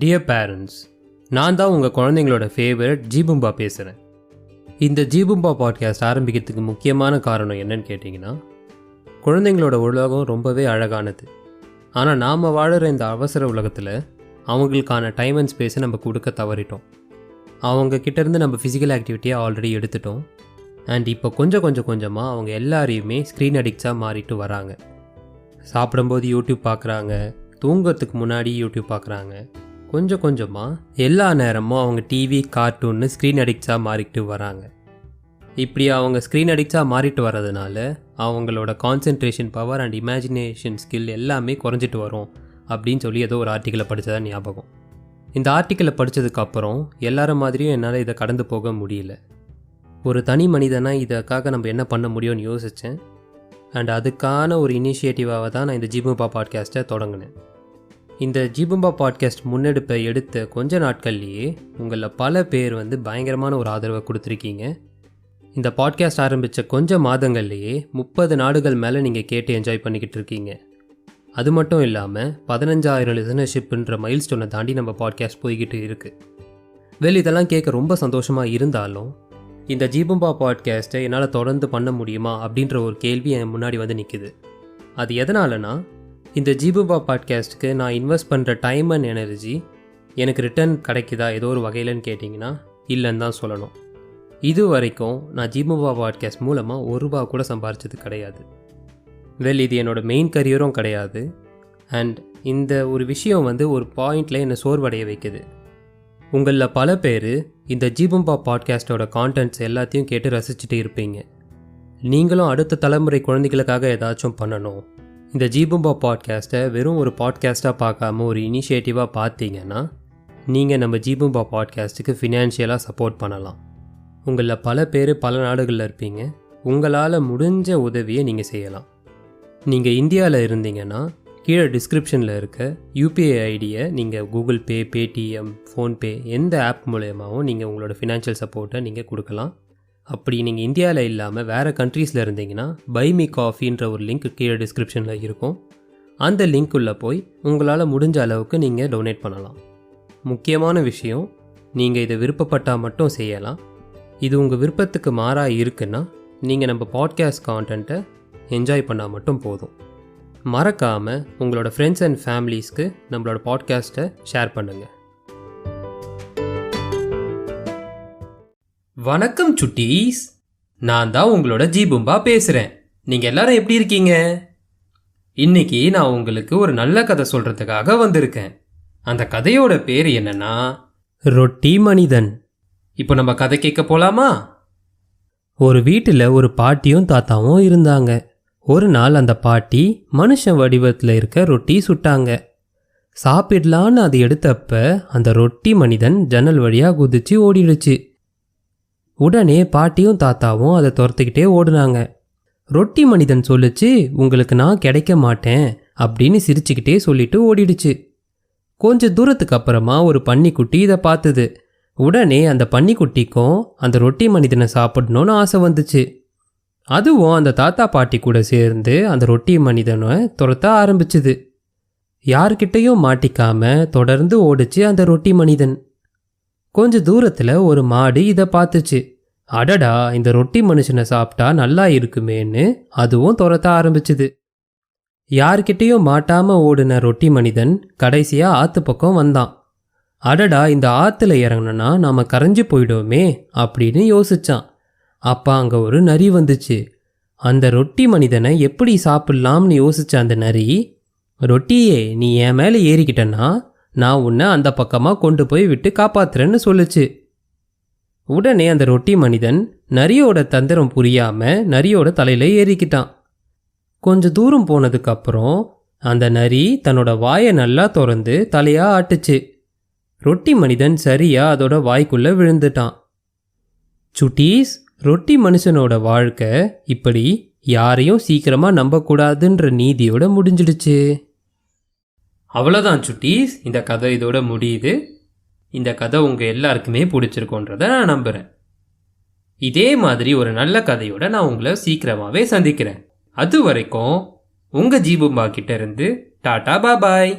Dear parents, நான் தான் உங்கள் குழந்தைங்களோட ஃபேவரட் ஜீபும்பா பேசுகிறேன். இந்த ஜீபும்பா பாட்காஸ்ட் ஆரம்பிக்கிறதுக்கு முக்கியமான காரணம் என்னன்னு கேட்டிங்கன்னா, குழந்தைங்களோட உலகம் ரொம்பவே அழகானது. ஆனால் நாம் வாழுற இந்த அவசர உலகத்தில் அவங்களுக்கான டைம் அண்ட் ஸ்பேஸை நம்ம கொடுக்க தவறிட்டோம். அவங்கக்கிட்டேருந்து நம்ம ஃபிசிக்கல் ஆக்டிவிட்டியை ஆல்ரெடி எடுத்துட்டோம். அண்ட் இப்போ கொஞ்சமாக அவங்க எல்லாரையுமே ஸ்க்ரீன் அடிக்ட்ஸாக மாறிட்டு வராங்க. சாப்பிடும்போது யூடியூப் பார்க்குறாங்க, தூங்கிறதுக்கு முன்னாடி யூடியூப் பார்க்குறாங்க. கொஞ்சமாக எல்லா நேரமும் அவங்க டிவி, கார்ட்டூன்னு ஸ்க்ரீன் அடிக்ட்ஸாக மாறிட்டு வராங்க. இப்படி அவங்க ஸ்க்ரீன் அடிக்ட்ஸாக மாறிட்டு வர்றதுனால அவங்களோட concentration power and imagination skill எல்லாமே குறைஞ்சிட்டு வரும் அப்படின்னு சொல்லி ஏதோ ஒரு ஆர்டிக்கலை படித்ததான் ஞாபகம். இந்த ஆர்டிக்கலை படித்ததுக்கப்புறம் எல்லாரும் மாதிரியும் என்னால் இதை கடந்து போக முடியல. ஒரு தனி மனிதனாக இதற்காக நம்ம என்ன பண்ண முடியும்னு யோசித்தேன். அண்ட் அதுக்கான ஒரு இனிஷியேட்டிவாக தான் நான் இந்த ஜீபும்பா பாட்காஸ்ட்டை தொடங்கினேன். இந்த ஜீபும்பா பாட்காஸ்ட் முன்னெடுப்பை எடுத்த கொஞ்ச நாட்கள்லேயே உங்களில் பல பேர் பயங்கரமான ஒரு ஆதரவை கொடுத்துருக்கீங்க. இந்த பாட்காஸ்ட் ஆரம்பித்த கொஞ்சம் மாதங்கள்லேயே 30 நாடுகள் மேலே நீங்கள் கேட்டு என்ஜாய் பண்ணிக்கிட்டு இருக்கீங்க. அது மட்டும் இல்லாமல் 15,000 லிசனர்ஷிப்ன்ற மைல் ஸ்டோனை தாண்டி நம்ம பாட்காஸ்ட் போய்கிட்டு இருக்குது. இதெல்லாம் கேட்க ரொம்ப சந்தோஷமாக இருந்தாலும் இந்த ஜீபும்பா பாட்காஸ்ட்டை என்னால் தொடர்ந்து பண்ண முடியுமா அப்படின்ற ஒரு கேள்வி என் முன்னாடி நிற்குது. அது எதனாலனா, இந்த ஜீபும்பா பாட்காஸ்ட்டுக்கு நான் இன்வெஸ்ட் பண்ணுற டைம் அண்ட் எனர்ஜி எனக்கு ரிட்டர்ன் கிடைக்குதா ஏதோ ஒரு வகையிலன்னு கேட்டிங்கன்னா இல்லைன்னு தான் சொல்லணும். இது வரைக்கும் நான் ஜீபும்பா பாட்காஸ்ட் மூலமாக ₹1 கூட சம்பாரிச்சது கிடையாது. இது என்னோடய மெயின் கரியரும் கிடையாது. அண்ட் இந்த ஒரு விஷயம் ஒரு பாயிண்டில் என்னை சோர்வடைய வைக்குது. உங்களில் பல பேர் இந்த ஜீபும்பா பாட்காஸ்ட்டோட கான்டென்ட்ஸ் எல்லாத்தையும் கேட்டு ரசிச்சுட்டு இருப்பீங்க. நீங்களும் அடுத்த தலைமுறை குழந்தைகளுக்காக ஏதாச்சும் பண்ணணும், இந்த ஜீபும்பா பாட்காஸ்ட்டை வெறும் ஒரு பாட்காஸ்ட்டாக பார்க்காம ஒரு இனிஷியேட்டிவாக பார்த்தீங்கன்னா நீங்கள் நம்ம ஜீபும்பா பாட்காஸ்ட்டுக்கு ஃபினான்ஷியலாக சப்போர்ட் பண்ணலாம். உங்களில் பல பேர் பல நாடுகளில் இருப்பீங்க. உங்களால் முடிஞ்ச உதவியை நீங்கள் செய்யலாம். நீங்கள் இந்தியாவில் இருந்தீங்கன்னா கீழே டிஸ்கிரிப்ஷனில் இருக்க யூபிஐ ஐடியை நீங்கள் கூகுள் பே, பேடிஎம், ஃபோன்பே எந்த ஆப் மூலயமாவும் நீங்கள் உங்களோட ஃபினான்ஷியல் சப்போர்ட்டை நீங்கள் கொடுக்கலாம். அப்படி நீங்கள் இந்தியாவில் இல்லாமல் வேறு கண்ட்ரீஸில் இருந்தீங்கன்னா பை மீ காஃபின்ற ஒரு லிங்க் கீழே டிஸ்கிரிப்ஷனில் இருக்கும். அந்த லிங்க் உள்ளே போய் உங்களால் முடிஞ்ச அளவுக்கு நீங்கள் டொனேட் பண்ணலாம். முக்கியமான விஷயம், நீங்கள் இதை விருப்பப்பட்டால் மட்டும் செய்யலாம். இது உங்கள் விருப்பத்துக்கு மாறாக இருக்குன்னா நீங்கள் நம்ம பாட்காஸ்ட் கான்டென்ட்டை என்ஜாய் பண்ணால் மட்டும் போதும். மறக்காமல் உங்களோட ஃப்ரெண்ட்ஸ் அண்ட் ஃபேமிலிஸ்க்கு நம்மளோட பாட்காஸ்ட்டை ஷேர் பண்ணுங்கள். வணக்கம் சுட்டீஸ், நான் தான் உங்களோட ஜீபும்பா பேசுகிறேன். நீங்கள் எல்லாரும் எப்படி இருக்கீங்க? இன்னைக்கு நான் உங்களுக்கு ஒரு நல்ல கதை சொல்கிறதுக்காக வந்திருக்கேன். அந்த கதையோட பேர் என்னன்னா ரொட்டி மனிதன். இப்போ நம்ம கதை கேட்க போலாமா? ஒரு வீட்டில் ஒரு பாட்டியும் தாத்தாவும் இருந்தாங்க. ஒரு நாள் அந்த பாட்டி மனுஷன் வடிவத்தில் இருக்க ரொட்டி சுட்டாங்க. சாப்பிடலான்னு அது எடுத்தப்ப அந்த ரொட்டி மனிதன் ஜன்னல் வழியாக குதிச்சு ஓடிடுச்சு. உடனே பாட்டியும் தாத்தாவும் அதை துரத்துக்கிட்டே ஓடுனாங்க. ரொட்டி மனிதன் சொல்லிச்சு, உங்களுக்கு நான் கிடைக்க மாட்டேன் அப்படின்னு சிரிச்சுக்கிட்டே சொல்லிட்டு ஓடிடுச்சு. கொஞ்சம் தூரத்துக்கு அப்புறமா ஒரு பன்னிக்குட்டி இதை பார்த்துது. உடனே அந்த பன்னிக்குட்டிக்கும் அந்த ரொட்டி மனிதனை சாப்பிடணும்னு ஆசை வந்துச்சு. அதுவும் அந்த தாத்தா பாட்டி கூட சேர்ந்து அந்த ரொட்டி மனிதனை துரத்த ஆரம்பிச்சுது. யார்கிட்டையும் மாட்டிக்காம தொடர்ந்து ஓடிச்சு அந்த ரொட்டி மனிதன். கொஞ்ச தூரத்தில் ஒரு மாடு இதை பார்த்துச்சு. அடடா, இந்த ரொட்டி மனுஷனை சாப்பிட்டா நல்லா இருக்குமேன்னு அதுவும் துரத்த ஆரம்பிச்சுது. யார்கிட்டையும் மாட்டாமல் ஓடின ரொட்டி மனிதன் கடைசியாக ஆற்று பக்கம் வந்தான். அடடா, இந்த ஆற்றுல இறங்கினா நாம் கரைஞ்சி போயிடுவோமே அப்படின்னு யோசிச்சான். அப்போ அங்கே ஒரு நரி வந்துச்சு. அந்த ரொட்டி மனிதனை எப்படி சாப்பிட்லாம்னு யோசிச்ச அந்த நரி, ரொட்டியே நீ என் மேலே ஏறிக்கிட்டேன்னா நான் உன்னை அந்த பக்கமாக கொண்டு போய் விட்டு காப்பாத்துறேன்னு சொல்லுச்சு. உடனே அந்த ரொட்டி மனிதன் நரியோட தந்திரம் புரியாமல் நரியோட தலையில் ஏறிக்கிட்டான். கொஞ்சம் தூரம் போனதுக்கப்புறம் அந்த நரி தன்னோட வாயை நல்லா திறந்து தலையாக ஆட்டுச்சு. ரொட்டி மனிதன் சரியாக அதோட வாய்க்குள்ளே விழுந்துட்டான். சுட்டீஸ், ரொட்டி மனுஷனோட வாழ்க்கை இப்படி யாரையும் சீக்கிரமாக நம்பக்கூடாதுன்ற நீதியோட முடிஞ்சிடுச்சு. அவ்வளோதான் சுட்டீஸ், இந்த கதை இதோட முடியுது. இந்த கதை உங்கள் எல்லாருக்குமே பிடிச்சிருக்கோன்றதை நான் நம்புகிறேன். இதே மாதிரி ஒரு நல்ல கதையோட நான் உங்களை சீக்கிரமாகவே சந்திக்கிறேன். அது வரைக்கும் உங்கள் ஜீபும்பா கிட்ட இருந்து டாடா பாபாய்.